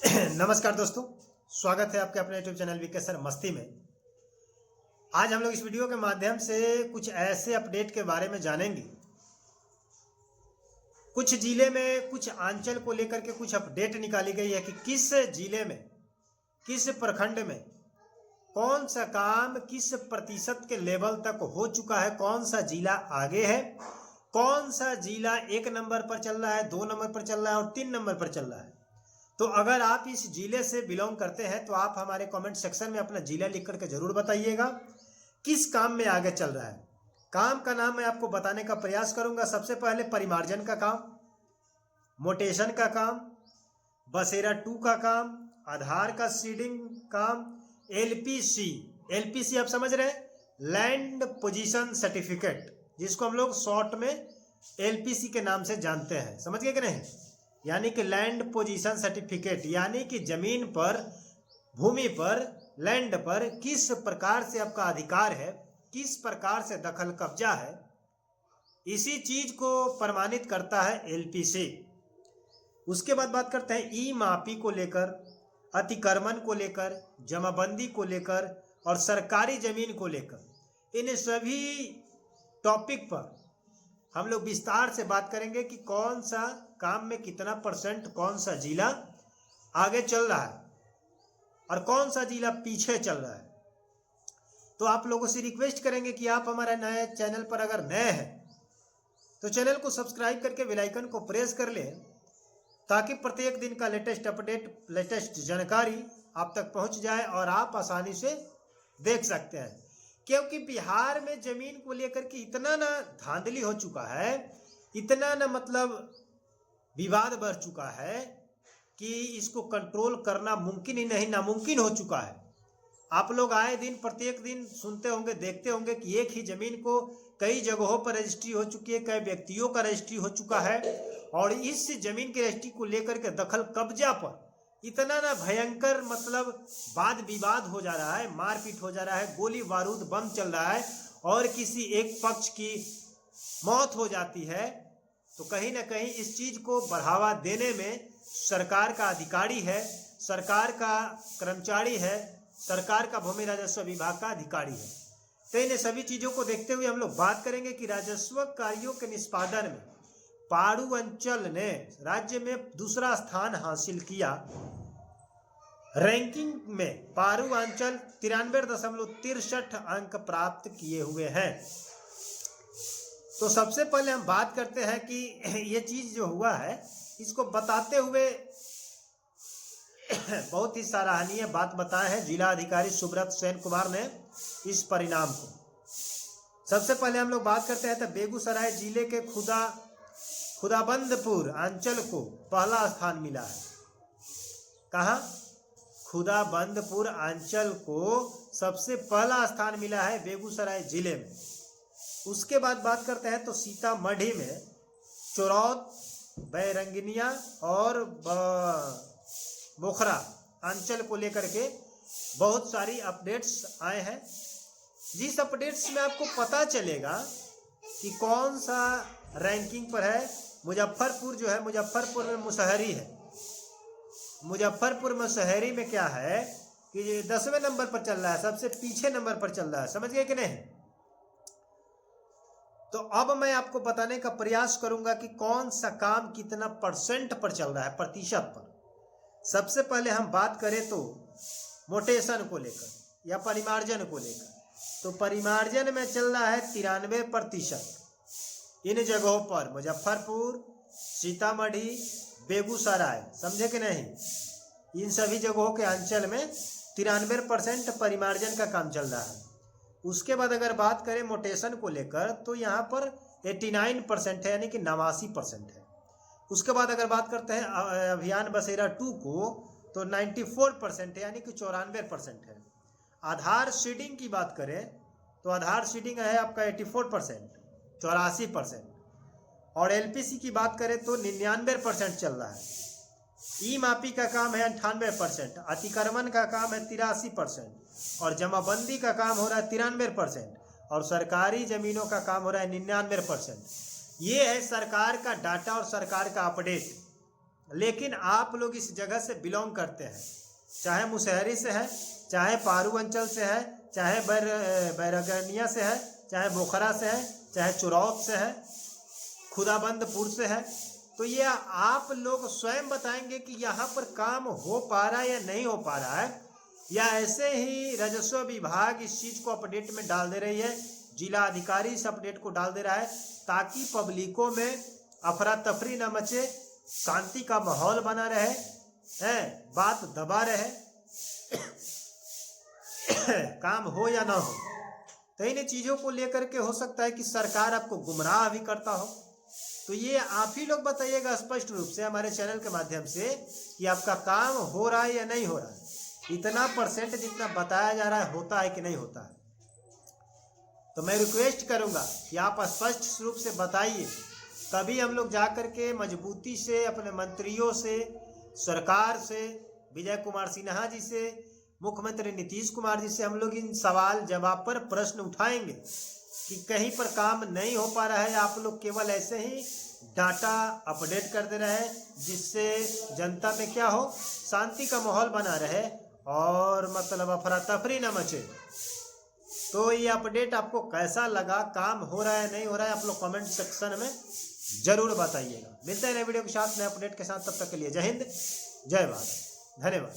नमस्कार दोस्तों, स्वागत है आपके अपने यूट्यूब चैनल वीके सर मस्ती में। आज हम लोग इस वीडियो के माध्यम से कुछ ऐसे अपडेट के बारे में जानेंगे। कुछ जिले में कुछ अंचल को लेकर के कुछ अपडेट निकाली गई है कि किस जिले में, किस प्रखंड में कौन सा काम किस प्रतिशत के लेवल तक हो चुका है, कौन सा जिला आगे है, कौन सा जिला 1 नंबर पर चल रहा है, 2 नंबर पर चल रहा है और 3 नंबर पर चल रहा है। तो अगर आप इस जिले से बिलोंग करते हैं तो आप हमारे कमेंट सेक्शन में अपना जिला लिख करके जरूर बताइएगा किस काम में आगे चल रहा है। काम का नाम मैं आपको बताने का प्रयास करूंगा। सबसे पहले परिमार्जन का काम, मोटेशन का काम, बसेरा 2 का काम, आधार का सीडिंग काम, एलपीसी आप समझ रहे हैं, लैंड पोजीशन सर्टिफिकेट, जिसको हम लोग शॉर्ट में एलपीसी के नाम से जानते हैं। समझ गए कि नहीं? यानी कि लैंड पोजीशन सर्टिफिकेट, यानी कि जमीन पर, भूमि पर, लैंड पर किस प्रकार से आपका अधिकार है, किस प्रकार से दखल कब्जा है, इसी चीज को प्रमाणित करता है एलपीसी। उसके बाद बात करते हैं ई मापी को लेकर, अतिक्रमण को लेकर, जमाबंदी को लेकर और सरकारी जमीन को लेकर। इन सभी टॉपिक पर हम लोग विस्तार से बात करेंगे कि कौन सा काम में कितना परसेंट, कौन सा जिला आगे चल रहा है और कौन सा जिला पीछे चल रहा है। तो आप लोगों से रिक्वेस्ट करेंगे कि आप हमारे नए चैनल पर अगर नए हैं तो चैनल को सब्सक्राइब करके बेल आइकन को प्रेस कर लें, ताकि प्रत्येक दिन का लेटेस्ट अपडेट, लेटेस्ट जानकारी आप तक पहुंच जाए और आप आसानी से देख सकते हैं। क्योंकि बिहार में जमीन को लेकर के इतना ना धांधली हो चुका है, इतना ना मतलब विवाद बढ़ चुका है कि इसको कंट्रोल करना मुमकिन ही नहीं, नामुमकिन हो चुका है। आप लोग आए दिन, प्रत्येक दिन सुनते होंगे, देखते होंगे कि एक ही जमीन को कई जगहों पर रजिस्ट्री हो चुकी है, कई व्यक्तियों का रजिस्ट्री हो चुका है और इस जमीन की रजिस्ट्री को लेकर के दखल कब्जा पर इतना ना भयंकर मतलब वाद विवाद हो जा रहा है, मारपीट हो जा रहा है, गोली बारूद बम चल रहा है और किसी एक पक्ष की मौत हो जाती है। तो कहीं ना कहीं इस चीज को बढ़ावा देने में सरकार का अधिकारी है, सरकार का कर्मचारी है, सरकार का भूमि राजस्व विभाग का अधिकारी है। तो इन सभी चीजों को देखते हुए हम लोग बात करेंगे कि राजस्व कार्यों के निष्पादन में पारू अंचल ने राज्य में दूसरा स्थान हासिल किया। रैंकिंग में पारू अंचल 93.63 अंक प्राप्त किए हुए हैं। तो सबसे पहले हम बात करते हैं कि ये चीज जो हुआ है, इसको बताते हुए बहुत ही सराहनीय बात बताए हैं जिला अधिकारी सुब्रत सेन कुमार ने इस परिणाम को। सबसे पहले हम लोग बात करते हैं तो बेगूसराय जिले के खुदाबंदपुर अंचल को पहला स्थान मिला है। कहाँ? खुदाबंदपुर अंचल को सबसे पहला स्थान मिला है बेगूसराय जिले में। उसके बाद बात करते हैं तो सीतामढ़ी में चोरौत, बैरंगिनिया और बोखरा अंचल को लेकर के बहुत सारी अपडेट्स आए हैं, जिस अपडेट्स में आपको पता चलेगा कि कौन सा रैंकिंग पर है। मुजफ्फरपुर जो है, मुजफ्फरपुर में मुसहरी है। मुजफ्फरपुर मुसहरी में क्या है कि 10वें नंबर पर चल रहा है, सबसे पीछे नंबर पर चल रहा है। समझ गए कि नहीं? तो अब मैं आपको बताने का प्रयास करूंगा कि कौन सा काम कितना परसेंट पर चल रहा है, प्रतिशत पर। सबसे पहले हम बात करें तो मोटेशन को लेकर या परिमार्जन को लेकर, तो परिमार्जन में चल रहा है 93%। इन जगहों पर मुजफ्फरपुर, सीतामढ़ी, बेगूसराय, समझे कि नहीं, इन सभी जगहों के अंचल में 93% परिमार्जन का काम चल रहा है। उसके बाद अगर बात करें मोटेशन को लेकर तो यहाँ पर 89% है, यानी कि 89% है। उसके बाद अगर बात करते हैं अभियान बसेरा 2 को तो 94% है, यानी कि 94% है। आधार सीडिंग की बात करें तो आधार सीडिंग है आपका 84%, 84%। और एलपीसी की बात करें तो 99% चल रहा है। ई मापी का काम है 98%, अतिक्रमण का काम है 83% और जमाबंदी का काम हो रहा है 93% और सरकारी जमीनों का काम हो रहा है 99%। ये है सरकार का डाटा और सरकार का अपडेट। लेकिन आप लोग इस जगह से बिलोंग करते हैं, चाहे मुसहरी से है, चाहे पारू अंचल से है, चाहे बैरगनिया से है, चाहे बोखरा से है, चाहे चुरौत से है, खुदाबंदपुर से है, तो ये आप लोग स्वयं बताएंगे कि यहाँ पर काम हो पा रहा है या नहीं हो पा रहा है, या ऐसे ही राजस्व विभाग इस चीज़ को अपडेट में डाल दे रही है, जिला अधिकारी इस अपडेट को डाल दे रहा है, ताकि पब्लिकों में अफरा तफरी न मचे, शांति का माहौल बना रहे, बात दबा रहे, काम हो या ना हो। तो इन चीज़ों को लेकर के हो सकता है कि सरकार आपको गुमराह भी करता हो। तो ये आप ही लोग बताइएगा स्पष्ट रूप से हमारे चैनल के माध्यम से कि आपका काम हो रहा है या नहीं हो रहा है, इतना परसेंट जितना बताया जा रहा है होता है कि नहीं होता है। तो मैं रिक्वेस्ट करूंगा कि आप स्पष्ट रूप से बताइए, तभी हम लोग जा कर के मजबूती से अपने मंत्रियों से, सरकार से, विजय कुमार सिन्हा जी से, मुख्यमंत्री नीतीश कुमार जी से हम लोग इन सवाल जवाब पर प्रश्न उठाएंगे कि कहीं पर काम नहीं हो पा रहा है, आप लोग केवल ऐसे ही डाटा अपडेट कर दे रहे हैं, जिससे जनता में क्या हो, शांति का माहौल बना रहे और मतलब अफरा तफरी न मचे। तो ये अपडेट आपको कैसा लगा, काम हो रहा है नहीं हो रहा है, आप लोग कमेंट सेक्शन में जरूर बताइएगा। मिलते हैं नए वीडियो के साथ, नए अपडेट के साथ, तब तक के लिए जय हिंद, जय भारत, धन्यवाद।